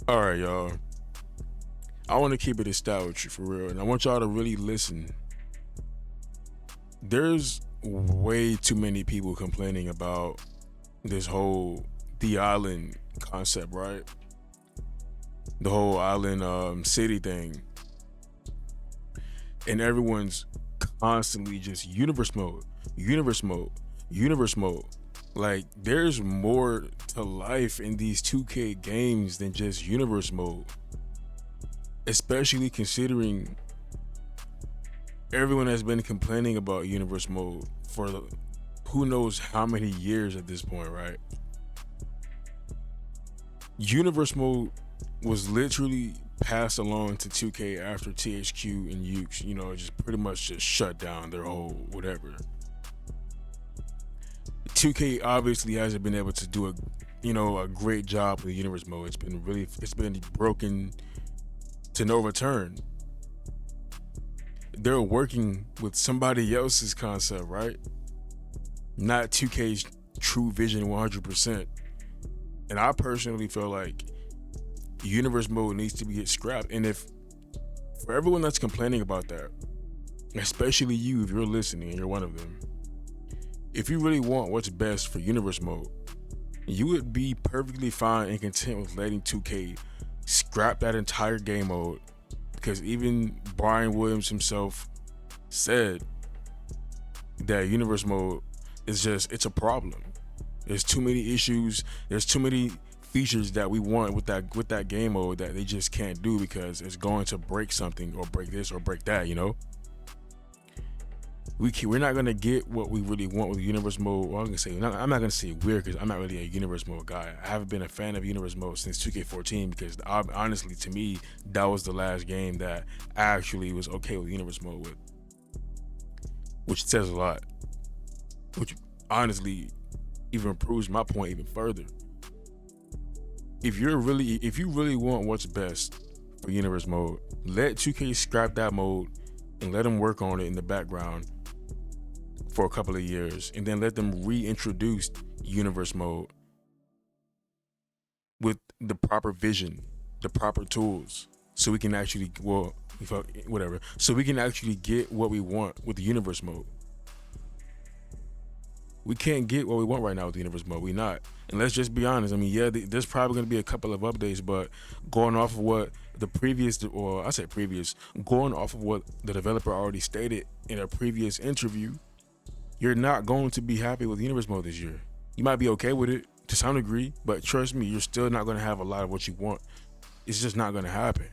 All right, y'all. I want to keep it a style with you for real, and I want y'all to really listen. There's way too many people complaining about this whole the island concept, right? The whole island city thing, and everyone's constantly just universe mode, universe mode, universe mode. Like, there's more to life in these 2K games than just universe mode, especially considering everyone has been complaining about universe mode for who knows how many years at this point, right? Universe mode was literally passed along to 2K after THQ and Ukes, just pretty much just shut down their whole whatever. 2K obviously hasn't been able to do a great job with universe mode. It's been broken to no return. They're working with somebody else's concept, right? Not 2K's true vision 100%. And I personally feel like universe mode needs to get scrapped. And if for everyone that's complaining about that, especially you, if you're listening and you're one of them, if you really want what's best for universe mode, you would be perfectly fine and content with letting 2K scrap that entire game mode, because even Brian Williams himself said that universe mode it's a problem. There's too many issues, there's too many features that we want with that game mode that they just can't do because it's going to break something or break this or break that, We're not gonna get what we really want with universe mode. Well, I'm not gonna say weird because I'm not really a universe mode guy. I haven't been a fan of universe mode since 2K14 because honestly, to me, that was the last game that I actually was okay with universe mode with, which says a lot. Which honestly even proves my point even further. If you really want what's best for universe mode, let 2K scrap that mode and let them work on it in the background for a couple of years, and then let them reintroduce universe mode with the proper vision, the proper tools, so we can actually so we can actually get what we want with the universe mode. We can't get what we want right now with the universe mode. We not. And let's just be honest. I mean, yeah, there's probably going to be a couple of updates, but going off of what going off of what the developer already stated in a previous interview, you're not going to be happy with universe mode this year. You might be okay with it to some degree, but trust me, you're still not going to have a lot of what you want. It's just not going to happen.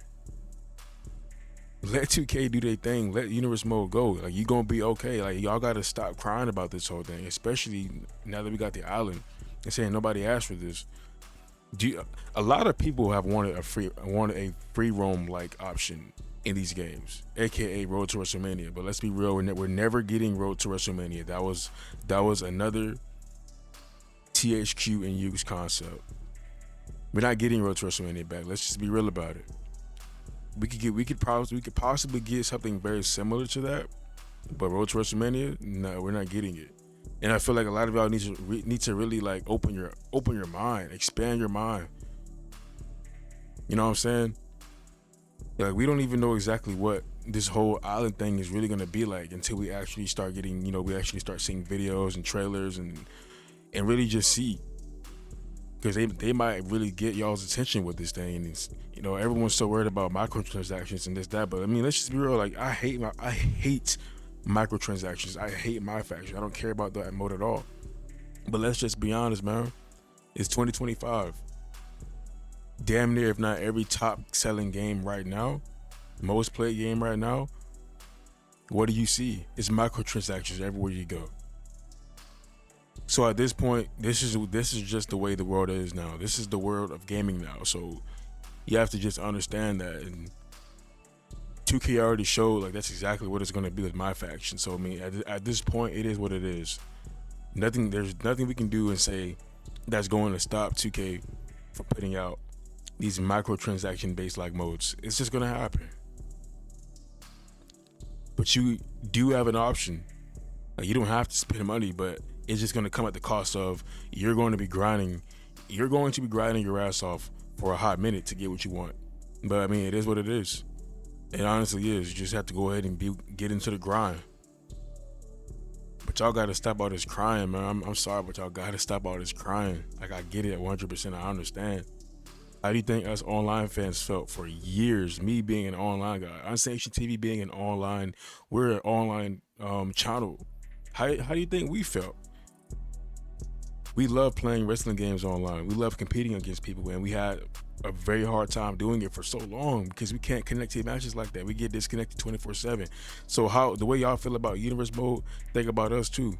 Let 2K do their thing. Let universe mode go. Like, you gonna be okay. Like, y'all gotta stop crying about this whole thing, especially now that we got the island and saying nobody asked for this. A lot of people have wanted a free roam like option in these games, aka Road to WrestleMania. But let's be real, we're never getting Road to WrestleMania. That was another THQ and Ukes concept. We're not getting Road to WrestleMania back. Let's just be real about it. We could possibly get something very similar to that, but Road to WrestleMania, no, we're not getting it. And I feel like a lot of y'all need to really like open your mind, expand your mind. You know what I'm saying? Like, we don't even know exactly what this whole island thing is really gonna be like until we actually start getting, we actually start seeing videos and trailers and really just see. Because they might really get y'all's attention with this thing, and it's, everyone's so worried about microtransactions and this that. But I mean, let's just be real. Like, I hate microtransactions. I hate my faction. I don't care about that mode at all. But let's just be honest, man. It's 2025. Damn near, if not every top selling game right now, most played game right now, what do you see? It's microtransactions everywhere you go. So at this point, this is just the way the world is now. This is the world of gaming now. So you have to just understand that. And 2K already showed like that's exactly what it's going to be with my faction. So I mean, at this point, it is what it is. There's nothing we can do and say that's going to stop 2K from putting out these microtransaction based like modes. It's just going to happen. But you do have an option. Like, you don't have to spend money, but it's just going to come at the cost of you're going to be grinding you're going to be grinding your ass off for a hot minute to get what you want. But I mean, it is what it is. It honestly is. You just have to go ahead and get into the grind. But y'all gotta stop all this crying, man. I'm sorry, but y'all gotta stop all this crying. Like, I get it 100%. I understand. How do you think us online fans felt for years? Me being an online guy, Unsanctioned TV being an online, we're an online channel. How do you think we felt? We love playing wrestling games online. We love competing against people, and we had a very hard time doing it for so long because we can't connect to matches like that. We get disconnected 24/7. So how the way y'all feel about universe mode, think about us too.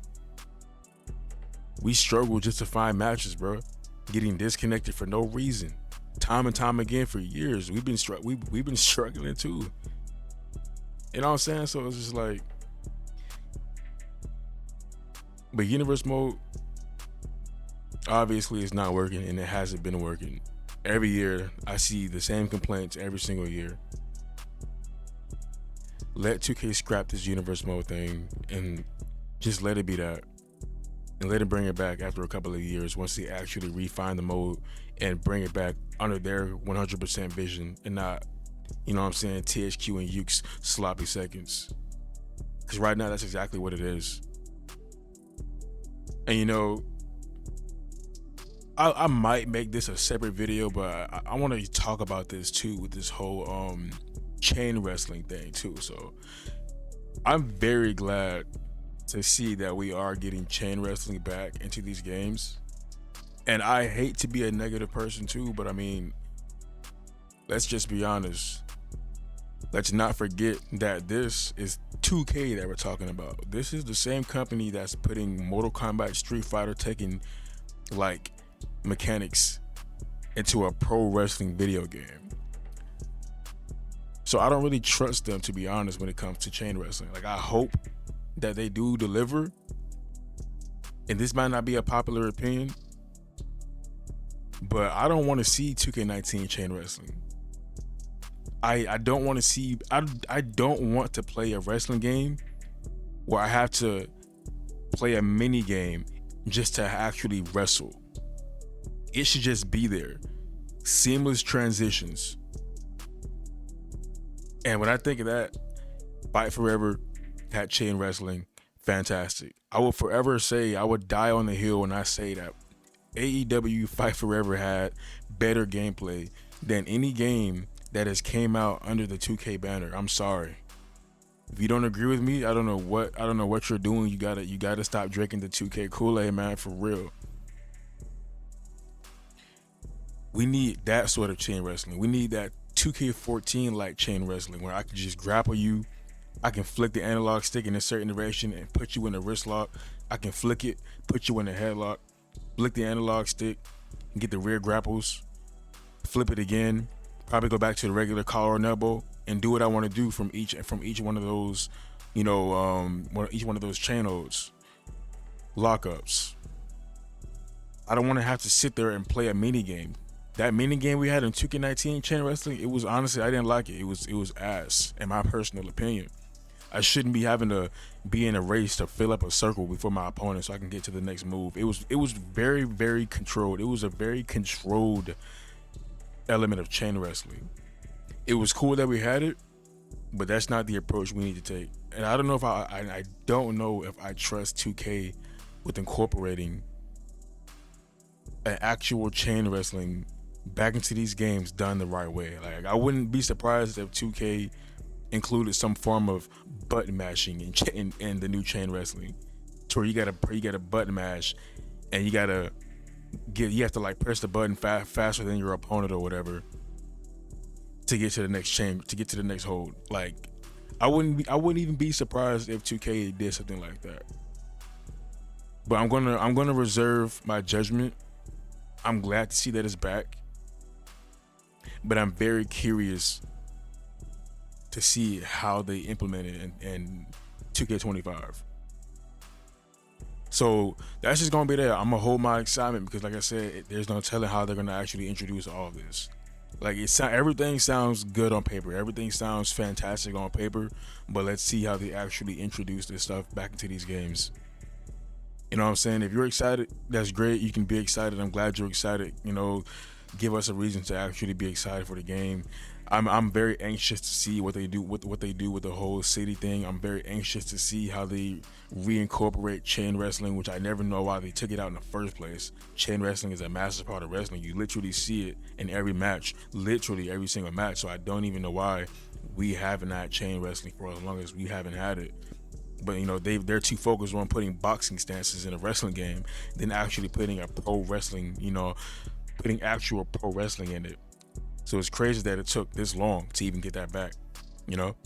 We struggle just to find matches, bro. Getting disconnected for no reason, time and time again for years. We've been struggling too. You know what I'm saying? So it's just like, but universe mode obviously it's not working, and it hasn't been working. Every year I see the same complaints every single year. Let 2K scrap this universe mode thing and just let it be that, and let it bring it back after a couple of years once they actually refine the mode and bring it back under their 100% vision, and not, you know what I'm saying, THQ and Yuke's sloppy seconds. Because right now that's exactly what it is. And you know, I might make this a separate video, but I want to talk about this too, with this whole chain wrestling thing too. So I'm very glad to see that we are getting chain wrestling back into these games. And I hate to be a negative person too, but I mean, let's just be honest. Let's not forget that this is 2K that we're talking about. This is the same company that's putting Mortal Kombat, Street Fighter, Tekken like mechanics into a pro wrestling video game. So I don't really trust them, to be honest, when it comes to chain wrestling. Like, I hope that they do deliver, and this might not be a popular opinion, but I don't want to see 2K19 chain wrestling. I don't want to see, I don't want to play a wrestling game where I have to play a mini game just to actually wrestle. It should just be there. Seamless transitions. And when I think of that, Fight Forever had chain wrestling, fantastic. I will forever say, I would die on the hill when I say that AEW Fight Forever had better gameplay than any game that has came out under the 2K banner. I'm sorry. If you don't agree with me, I don't know what you're doing. You gotta stop drinking the 2K Kool-Aid, man, for real. We need that sort of chain wrestling. We need that 2K14 like chain wrestling where I can just grapple you. I can flick the analog stick in a certain direction and put you in a wrist lock. I can flick it, put you in a headlock, flick the analog stick, and get the rear grapples, flip it again, probably go back to the regular collar and elbow, and do what I want to do from each one of those, you know, each one of those chain holds, lockups. I don't want to have to sit there and play a mini game. That mini game we had in 2K19 chain wrestling, it was, honestly, I didn't like it. It was ass, in my personal opinion. I shouldn't be having to be in a race to fill up a circle before my opponent so I can get to the next move. It was very, very controlled. It was a very controlled element of chain wrestling. It was cool that we had it, but that's not the approach we need to take. And I don't know if I don't know if I trust 2K with incorporating an actual chain wrestling back into these games done the right way. Like, I wouldn't be surprised if 2K included some form of button mashing in the new chain wrestling, to where you gotta button mash, and you have to like press the button faster than your opponent or whatever to get to the next chain, to get to the next hold. Like, I wouldn't even be surprised if 2K did something like that. But I'm gonna reserve my judgment. I'm glad to see that it's back, but I'm very curious to see how they implement it in 2K25. So that's just gonna be there. I'm gonna hold my excitement because, like I said, there's no telling how they're gonna actually introduce all of this. Like, everything sounds good on paper. Everything sounds fantastic on paper, but let's see how they actually introduce this stuff back into these games. You know what I'm saying? If you're excited, that's great. You can be excited. I'm glad you're excited. You know, give us a reason to actually be excited for the game. I'm very anxious to see what they do with what they do with the whole city thing. I'm very anxious to see how they reincorporate chain wrestling, which I never know why they took it out in the first place. Chain wrestling is a massive part of wrestling. You literally see it in every match, literally every single match. So I don't even know why we haven't had chain wrestling for as long as we haven't had it. But you know, they're too focused on putting boxing stances in a wrestling game than actually putting a pro wrestling, you know, putting actual pro wrestling in it. So it's crazy that it took this long to even get that back, you know?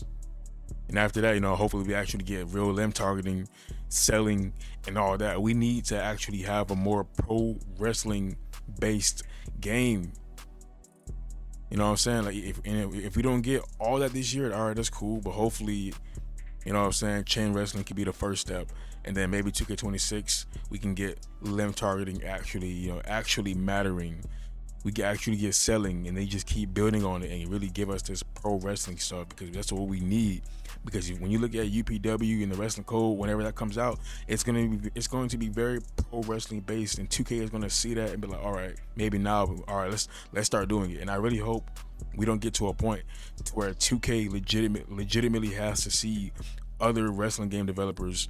And after that, you know, hopefully we actually get real limb targeting, selling, and all that. We need to actually have a more pro wrestling based game. You know what I'm saying? Like if we don't get all that this year, all right, that's cool. But hopefully, you know what I'm saying, chain wrestling could be the first step. And then maybe 2K26, we can get limb targeting actually, you know, actually mattering. We can actually get selling, and they just keep building on it and really give us this pro wrestling stuff, because that's what we need. Because when you look at UPW and the wrestling code, whenever that comes out, it's going to be very pro wrestling based, and 2K is going to see that and be like, all right, maybe now, all right, let's start doing it. And I really hope we don't get to a point to where 2K legitimately has to see other wrestling game developers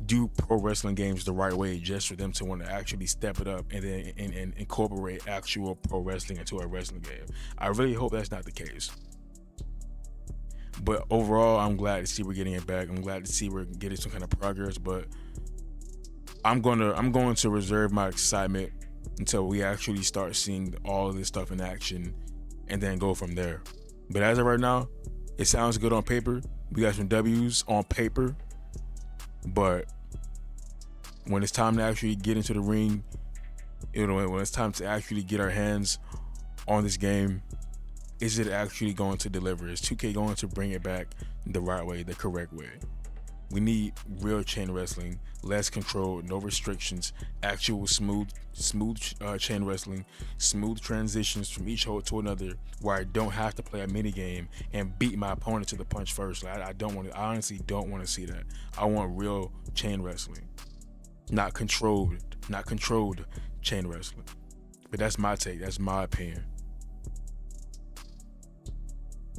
do pro wrestling games the right way just for them to want to actually step it up and then and incorporate actual pro wrestling into a wrestling game. I really hope that's not the case. But overall, I'm glad to see we're getting it back. I'm glad to see we're getting some kind of progress. But I'm going to reserve my excitement until we actually start seeing all of this stuff in action, and then go from there. But as of right now, it sounds good on paper. We got some W's on paper. But when it's time to actually get into the ring, you know, when it's time to actually get our hands on this game, is it actually going to deliver? Is 2K going to bring it back the right way, the correct way? We need real chain wrestling, less control, no restrictions, actual smooth chain wrestling, smooth transitions from each hold to another, where I don't have to play a mini game and beat my opponent to the punch first. Like, I honestly don't want to see that. I want real chain wrestling, not controlled chain wrestling. But that's my take. That's my opinion.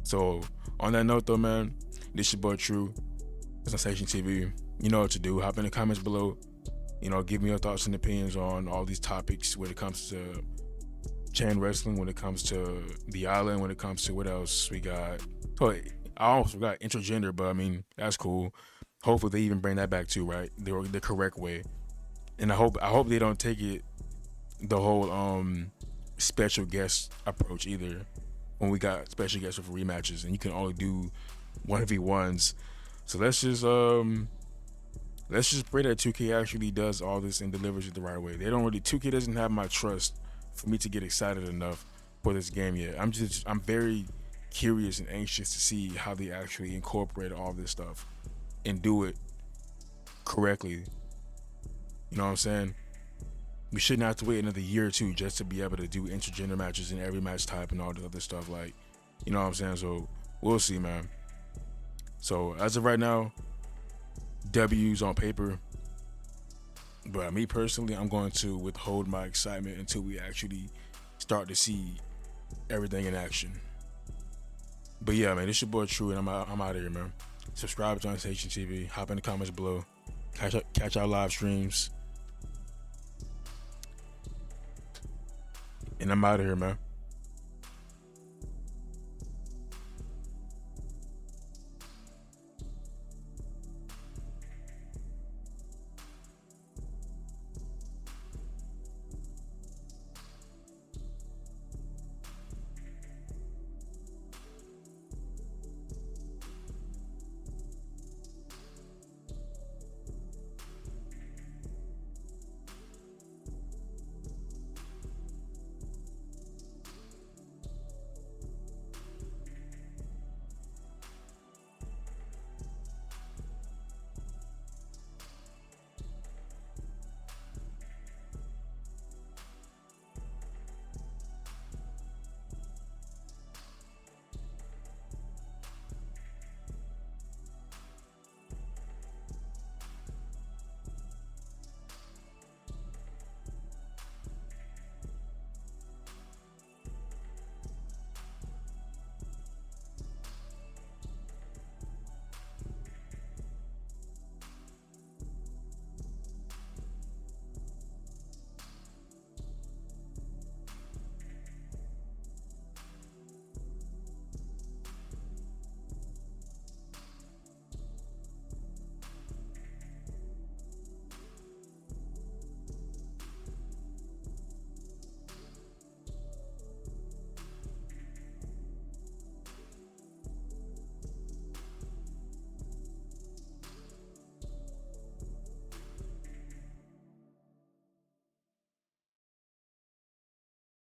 So on that note, though, man, this your boy True. Sensation TV. You know what to do. Hop in the comments below. You know, give me your thoughts and opinions on all these topics when it comes to chain wrestling, when it comes to the island, when it comes to what else we got. Oh, I almost forgot intergender, but I mean, that's cool. Hopefully they even bring that back too, right? The correct way. And I hope they don't take it the whole special guest approach either, when we got special guests for rematches and you can only do 1v1s. So let's just pray that 2K actually does all this and delivers it the right way. 2K doesn't have my trust for me to get excited enough for this game yet. I'm very curious and anxious to see how they actually incorporate all this stuff and do it correctly. You know what I'm saying? We shouldn't have to wait another year or two just to be able to do intergender matches in every match type and all the other stuff. Like, you know what I'm saying? So we'll see, man. So as of right now, W's on paper. But me personally, I'm going to withhold my excitement until we actually start to see everything in action. But yeah, man, this your boy True, and I'm out of here, man. Subscribe to Sensation TV. Hop in the comments below. Catch our live streams. And I'm out of here, man.